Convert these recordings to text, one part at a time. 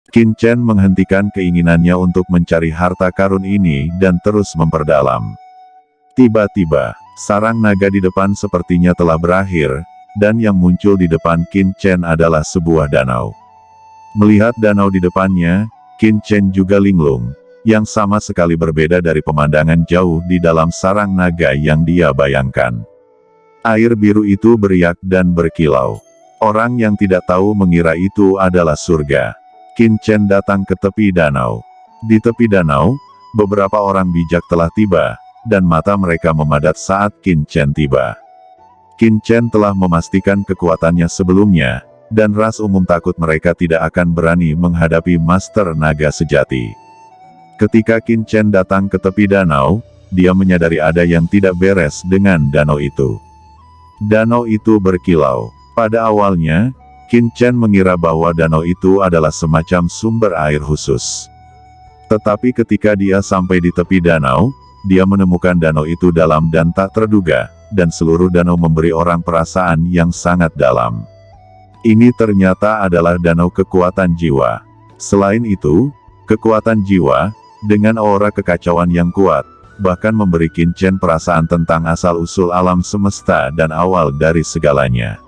Qin Chen menghentikan keinginannya untuk mencari harta karun ini dan terus memperdalam. Tiba-tiba, sarang naga di depan sepertinya telah berakhir, dan yang muncul di depan Qin Chen adalah sebuah danau. Melihat danau di depannya, Qin Chen juga linglung, yang sama sekali berbeda dari pemandangan jauh di dalam sarang naga yang dia bayangkan. Air biru itu beriak dan berkilau. Orang yang tidak tahu mengira itu adalah surga. Qin Chen datang ke tepi danau. Di tepi danau, beberapa orang bijak telah tiba, dan mata mereka memadat saat Qin Chen tiba. Qin Chen telah memastikan kekuatannya sebelumnya, dan ras umum takut mereka tidak akan berani menghadapi Master Naga sejati. Ketika Qin Chen datang ke tepi danau, dia menyadari ada yang tidak beres dengan danau itu. Danau itu berkilau. Pada awalnya, Qin Chen mengira bahwa danau itu adalah semacam sumber air khusus. Tetapi ketika dia sampai di tepi danau, dia menemukan danau itu dalam dan tak terduga, dan seluruh danau memberi orang perasaan yang sangat dalam. Ini ternyata adalah danau kekuatan jiwa. Selain itu, kekuatan jiwa, dengan aura kekacauan yang kuat, bahkan memberi Qin Chen perasaan tentang asal-usul alam semesta dan awal dari segalanya.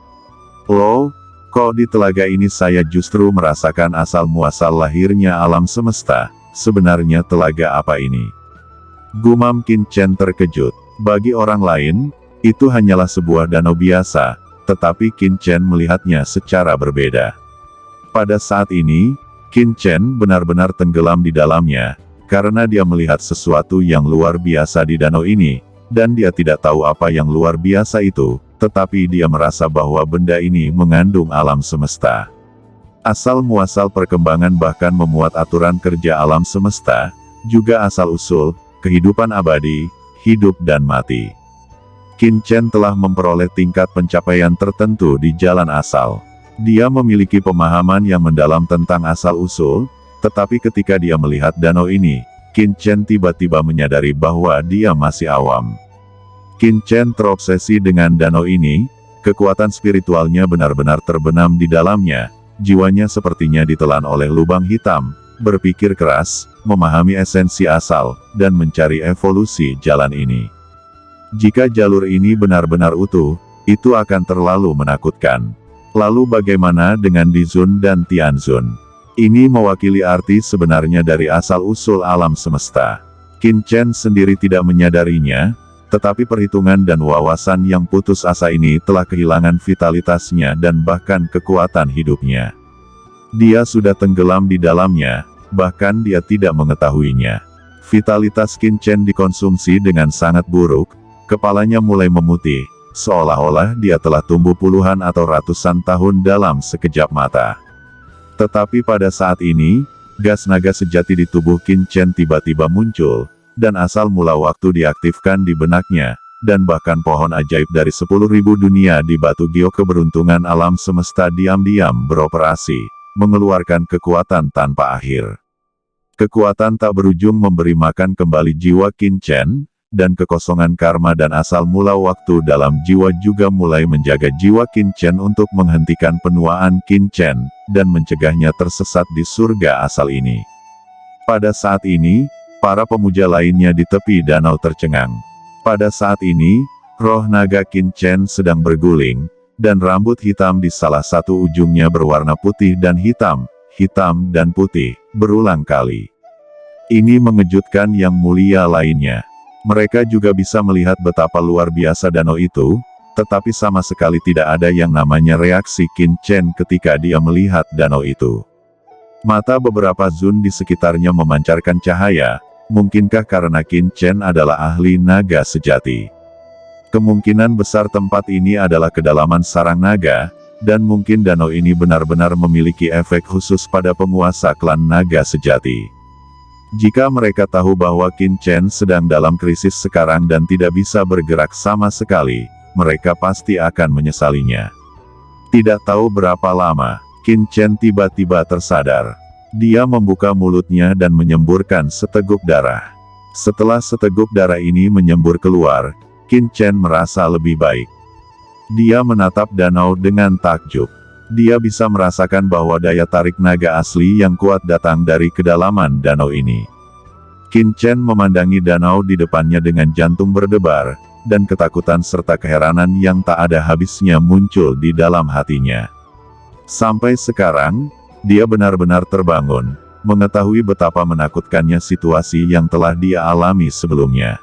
Loh, kok di telaga ini saya justru merasakan asal-muasal lahirnya alam semesta, sebenarnya telaga apa ini? Gumam Qin Chen terkejut. Bagi orang lain, itu hanyalah sebuah danau biasa, tetapi Qin Chen melihatnya secara berbeda. Pada saat ini, Qin Chen benar-benar tenggelam di dalamnya, karena dia melihat sesuatu yang luar biasa di danau ini, dan dia tidak tahu apa yang luar biasa itu, tetapi dia merasa bahwa benda ini mengandung alam semesta. Asal-muasal perkembangan bahkan memuat aturan kerja alam semesta, juga asal-usul, kehidupan abadi, hidup dan mati. Qin Chen telah memperoleh tingkat pencapaian tertentu di jalan asal. Dia memiliki pemahaman yang mendalam tentang asal-usul, tetapi ketika dia melihat danau ini, Qin Chen tiba-tiba menyadari bahwa dia masih awam. Qin Chen terobsesi dengan danau ini, kekuatan spiritualnya benar-benar terbenam di dalamnya, jiwanya sepertinya ditelan oleh lubang hitam, berpikir keras, memahami esensi asal, dan mencari evolusi jalan ini. Jika jalur ini benar-benar utuh, itu akan terlalu menakutkan. Lalu bagaimana dengan Dizun dan Tianzun? Ini mewakili arti sebenarnya dari asal-usul alam semesta. Qin Chen sendiri tidak menyadarinya, tetapi perhitungan dan wawasan yang putus asa ini telah kehilangan vitalitasnya dan bahkan kekuatan hidupnya. Dia sudah tenggelam di dalamnya, bahkan dia tidak mengetahuinya. Vitalitas Qin Chen dikonsumsi dengan sangat buruk, kepalanya mulai memutih, seolah-olah dia telah tumbuh puluhan atau ratusan tahun dalam sekejap mata. Tetapi pada saat ini, gas naga sejati di tubuh Qin Chen tiba-tiba muncul, dan asal mula waktu diaktifkan di benaknya, dan bahkan pohon ajaib dari 10.000 dunia di batu giok keberuntungan alam semesta diam-diam beroperasi, mengeluarkan kekuatan tanpa akhir. Kekuatan tak berujung memberi makan kembali jiwa Qin Chen, dan kekosongan karma dan asal mula waktu dalam jiwa juga mulai menjaga jiwa Qin Chen untuk menghentikan penuaan Qin Chen, dan mencegahnya tersesat di surga asal ini. Pada saat ini, para pemuja lainnya di tepi danau tercengang. Pada saat ini, roh naga Qin Chen sedang berguling, dan rambut hitam di salah satu ujungnya berwarna putih dan hitam, hitam dan putih, berulang kali. Ini mengejutkan yang mulia lainnya. Mereka juga bisa melihat betapa luar biasa danau itu, tetapi sama sekali tidak ada yang namanya reaksi Qin Chen ketika dia melihat danau itu. Mata beberapa Zun di sekitarnya memancarkan cahaya. Mungkinkah karena Qin Chen adalah ahli naga sejati? Kemungkinan besar tempat ini adalah kedalaman sarang naga, dan mungkin danau ini benar-benar memiliki efek khusus pada penguasa klan naga sejati. Jika mereka tahu bahwa Qin Chen sedang dalam krisis sekarang dan tidak bisa bergerak sama sekali, mereka pasti akan menyesalinya. Tidak tahu berapa lama, Qin Chen tiba-tiba tersadar. Dia membuka mulutnya dan menyemburkan seteguk darah. Setelah seteguk darah ini menyembur keluar, Qin Chen merasa lebih baik. Dia menatap danau dengan takjub. Dia bisa merasakan bahwa daya tarik naga asli yang kuat datang dari kedalaman danau ini. Qin Chen memandangi danau di depannya dengan jantung berdebar, dan ketakutan serta keheranan yang tak ada habisnya muncul di dalam hatinya. Sampai sekarang, dia benar-benar terbangun, mengetahui betapa menakutkannya situasi yang telah dia alami sebelumnya.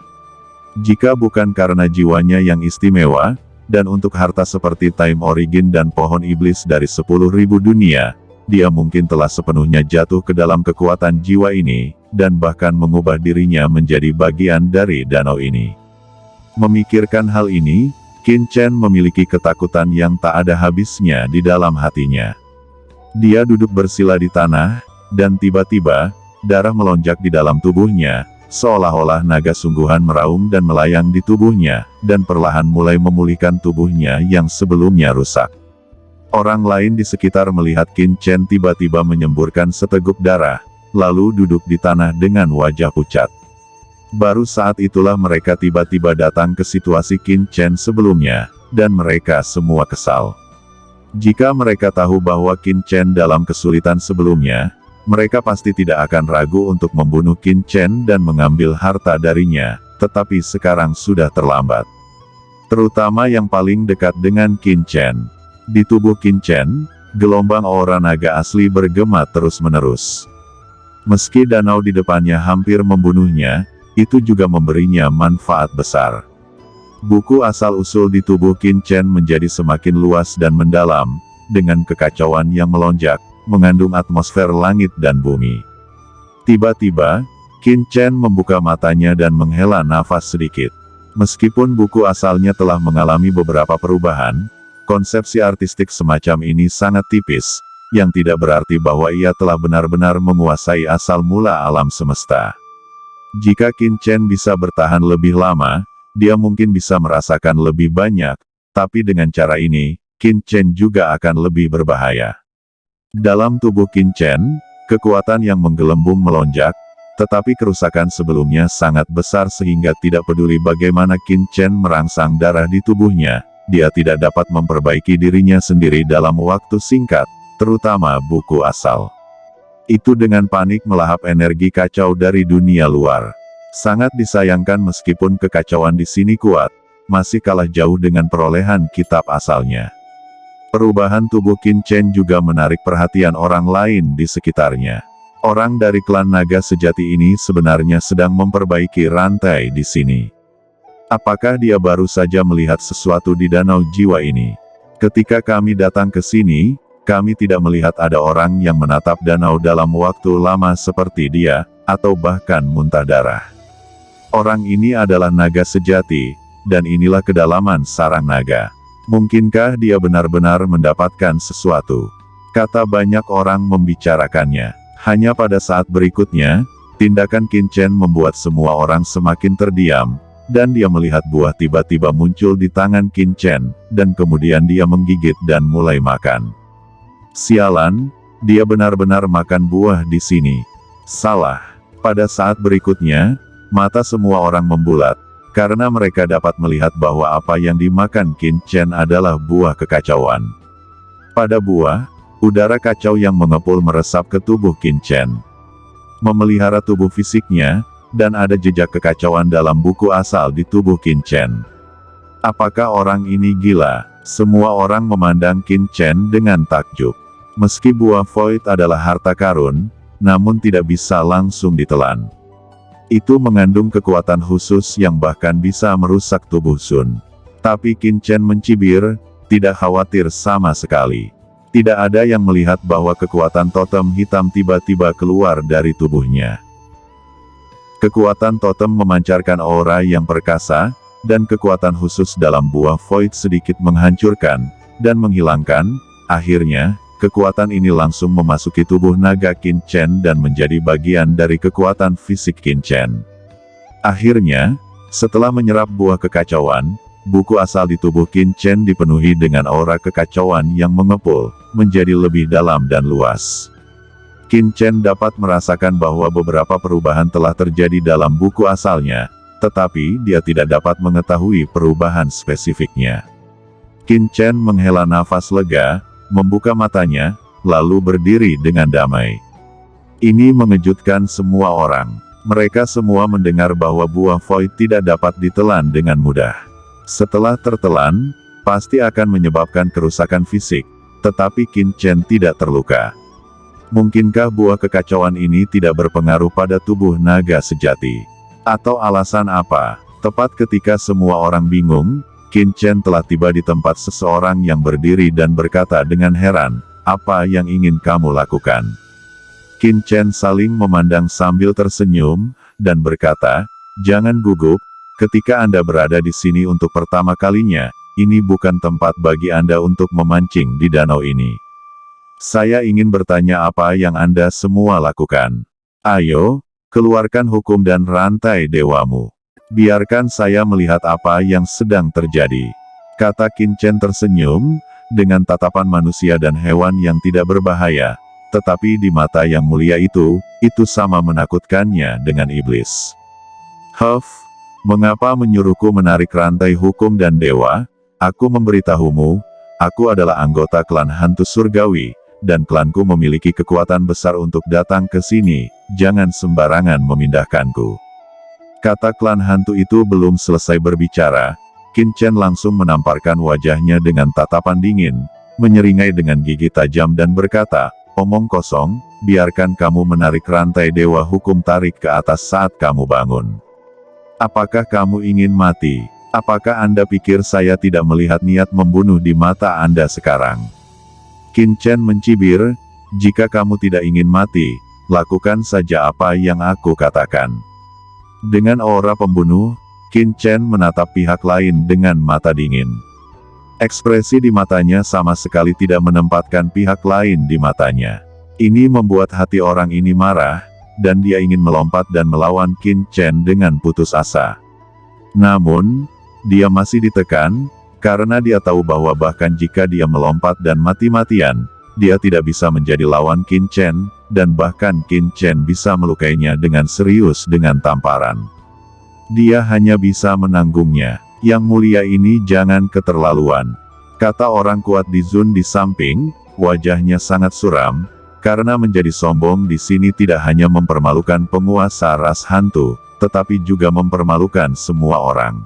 Jika bukan karena jiwanya yang istimewa, dan untuk harta seperti Time Origin dan pohon iblis dari 10.000 dunia, dia mungkin telah sepenuhnya jatuh ke dalam kekuatan jiwa ini, dan bahkan mengubah dirinya menjadi bagian dari danau ini. Memikirkan hal ini, Qin Chen memiliki ketakutan yang tak ada habisnya di dalam hatinya. Dia duduk bersila di tanah, dan tiba-tiba, darah melonjak di dalam tubuhnya, seolah-olah naga sungguhan meraung dan melayang di tubuhnya, dan perlahan mulai memulihkan tubuhnya yang sebelumnya rusak. Orang lain di sekitar melihat Qin Chen tiba-tiba menyemburkan seteguk darah, lalu duduk di tanah dengan wajah pucat. Baru saat itulah mereka tiba-tiba datang ke situasi Qin Chen sebelumnya, dan mereka semua kesal. Jika mereka tahu bahwa Qin Chen dalam kesulitan sebelumnya, mereka pasti tidak akan ragu untuk membunuh Qin Chen dan mengambil harta darinya, tetapi sekarang sudah terlambat. Terutama yang paling dekat dengan Qin Chen. Di tubuh Qin Chen, gelombang aura naga asli bergema terus-menerus. Meski danau di depannya hampir membunuhnya, itu juga memberinya manfaat besar. Buku asal-usul di tubuh Qin Chen menjadi semakin luas dan mendalam, dengan kekacauan yang melonjak, mengandung atmosfer langit dan bumi. Tiba-tiba, Qin Chen membuka matanya dan menghela nafas sedikit. Meskipun buku asalnya telah mengalami beberapa perubahan, konsepsi artistik semacam ini sangat tipis, yang tidak berarti bahwa ia telah benar-benar menguasai asal mula alam semesta. Jika Qin Chen bisa bertahan lebih lama, dia mungkin bisa merasakan lebih banyak, tapi dengan cara ini, Qin Chen juga akan lebih berbahaya. Dalam tubuh Qin Chen, kekuatan yang menggelembung melonjak, tetapi kerusakan sebelumnya sangat besar sehingga tidak peduli bagaimana Qin Chen merangsang darah di tubuhnya, dia tidak dapat memperbaiki dirinya sendiri dalam waktu singkat, terutama buku asal. Itu dengan panik melahap energi kacau dari dunia luar. Sangat disayangkan meskipun kekacauan di sini kuat, masih kalah jauh dengan perolehan kitab asalnya. Perubahan tubuh Qin Chen juga menarik perhatian orang lain di sekitarnya. Orang dari klan naga sejati ini sebenarnya sedang memperbaiki rantai di sini. Apakah dia baru saja melihat sesuatu di danau jiwa ini? Ketika kami datang ke sini, kami tidak melihat ada orang yang menatap danau dalam waktu lama seperti dia, atau bahkan muntah darah. Orang ini adalah naga sejati, dan inilah kedalaman sarang naga. Mungkinkah dia benar-benar mendapatkan sesuatu? Kata banyak orang membicarakannya. Hanya pada saat berikutnya, tindakan Qin Chen membuat semua orang semakin terdiam, dan dia melihat buah tiba-tiba muncul di tangan Qin Chen, dan kemudian dia menggigit dan mulai makan. Sialan, dia benar-benar makan buah di sini. Salah. Pada saat berikutnya, mata semua orang membulat, karena mereka dapat melihat bahwa apa yang dimakan Qin Chen adalah buah kekacauan. Pada buah, udara kacau yang mengepul meresap ke tubuh Qin Chen. Memelihara tubuh fisiknya, dan ada jejak kekacauan dalam buku asal di tubuh Qin Chen. Apakah orang ini gila? Semua orang memandang Qin Chen dengan takjub. Meski buah Void adalah harta karun, namun tidak bisa langsung ditelan. Itu mengandung kekuatan khusus yang bahkan bisa merusak tubuh Sun. Tapi Qin Chen mencibir, tidak khawatir sama sekali. Tidak ada yang melihat bahwa kekuatan totem hitam tiba-tiba keluar dari tubuhnya. Kekuatan totem memancarkan aura yang perkasa, dan kekuatan khusus dalam buah Void sedikit menghancurkan, dan menghilangkan, akhirnya, kekuatan ini langsung memasuki tubuh naga Qin Chen dan menjadi bagian dari kekuatan fisik Qin Chen. Akhirnya, setelah menyerap buah kekacauan, buku asal di tubuh Qin Chen dipenuhi dengan aura kekacauan yang mengepul, menjadi lebih dalam dan luas. Qin Chen dapat merasakan bahwa beberapa perubahan telah terjadi dalam buku asalnya, tetapi dia tidak dapat mengetahui perubahan spesifiknya. Qin Chen menghela nafas lega, membuka matanya, lalu berdiri dengan damai. Ini mengejutkan semua orang. Mereka semua mendengar bahwa buah Void tidak dapat ditelan dengan mudah. Setelah tertelan, pasti akan menyebabkan kerusakan fisik, tetapi Qin Chen tidak terluka. Mungkinkah buah kekacauan ini tidak berpengaruh pada tubuh naga sejati? Atau alasan apa? Tepat ketika semua orang bingung, Qin Chen telah tiba di tempat seseorang yang berdiri dan berkata dengan heran, "Apa yang ingin kamu lakukan?" Qin Chen saling memandang sambil tersenyum, dan berkata, "Jangan gugup, ketika Anda berada di sini untuk pertama kalinya, ini bukan tempat bagi Anda untuk memancing di danau ini. Saya ingin bertanya apa yang Anda semua lakukan. Ayo, keluarkan hukum dan rantai dewamu. Biarkan saya melihat apa yang sedang terjadi." Kata Qin Chen tersenyum, dengan tatapan manusia dan hewan yang tidak berbahaya. Tetapi di mata yang mulia itu sama menakutkannya dengan iblis. "Huff, mengapa menyuruhku menarik rantai hukum dan dewa? Aku memberitahumu, aku adalah anggota klan hantu surgawi, dan klanku memiliki kekuatan besar untuk datang ke sini, jangan sembarangan memindahkanku." Kata klan hantu itu belum selesai berbicara, Qin Chen langsung menamparkan wajahnya dengan tatapan dingin, menyeringai dengan gigi tajam dan berkata, "Omong kosong, biarkan kamu menarik rantai dewa hukum tarik ke atas saat kamu bangun. Apakah kamu ingin mati? Apakah Anda pikir saya tidak melihat niat membunuh di mata Anda sekarang?" Qin Chen mencibir, "Jika kamu tidak ingin mati, lakukan saja apa yang aku katakan." Dengan aura pembunuh, Qin Chen menatap pihak lain dengan mata dingin. Ekspresi di matanya sama sekali tidak menempatkan pihak lain di matanya. Ini membuat hati orang ini marah, dan dia ingin melompat dan melawan Qin Chen dengan putus asa. Namun, dia masih ditekan, karena dia tahu bahwa bahkan jika dia melompat dan mati-matian, dia tidak bisa menjadi lawan Qin Chen, dan bahkan Qin Chen bisa melukainya dengan serius dengan tamparan. Dia hanya bisa menanggungnya. "Yang mulia ini jangan keterlaluan," kata orang kuat di Zun di samping, wajahnya sangat suram, karena menjadi sombong di sini tidak hanya mempermalukan penguasa ras hantu, tetapi juga mempermalukan semua orang.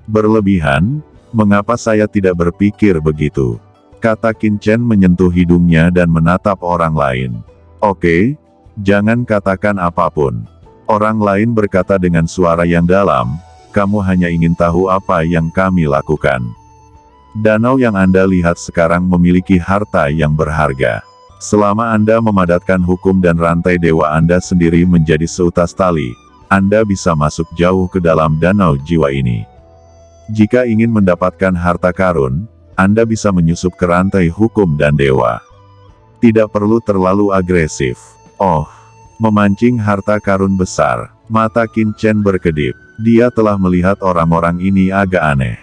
"Berlebihan, mengapa saya tidak berpikir begitu?" kata Qin Chen menyentuh hidungnya dan menatap orang lain. "Oke, jangan katakan apapun." Orang lain berkata dengan suara yang dalam, "Kamu hanya ingin tahu apa yang kami lakukan. Danau yang Anda lihat sekarang memiliki harta yang berharga. Selama Anda memadatkan hukum dan rantai dewa Anda sendiri menjadi seutas tali, Anda bisa masuk jauh ke dalam danau jiwa ini. Jika ingin mendapatkan harta karun, Anda bisa menyusup ke rantai hukum dan dewa. Tidak perlu terlalu agresif." "Oh, memancing harta karun besar." Mata Qin Chen berkedip. Dia telah melihat orang-orang ini agak aneh.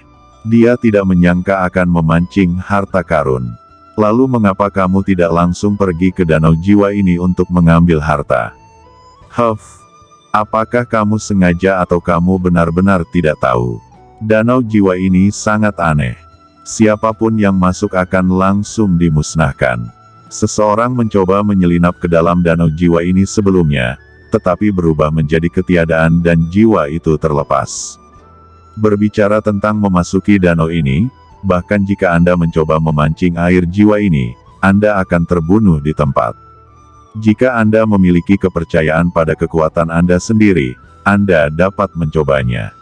Dia tidak menyangka akan memancing harta karun. "Lalu mengapa kamu tidak langsung pergi ke danau jiwa ini untuk mengambil harta?" "Huff, apakah kamu sengaja atau kamu benar-benar tidak tahu? Danau jiwa ini sangat aneh. Siapapun yang masuk akan langsung dimusnahkan." Seseorang mencoba menyelinap ke dalam danau jiwa ini sebelumnya, tetapi berubah menjadi ketiadaan dan jiwa itu terlepas. Berbicara tentang memasuki danau ini, bahkan jika Anda mencoba memancing air jiwa ini, Anda akan terbunuh di tempat. Jika Anda memiliki kepercayaan pada kekuatan Anda sendiri, Anda dapat mencobanya.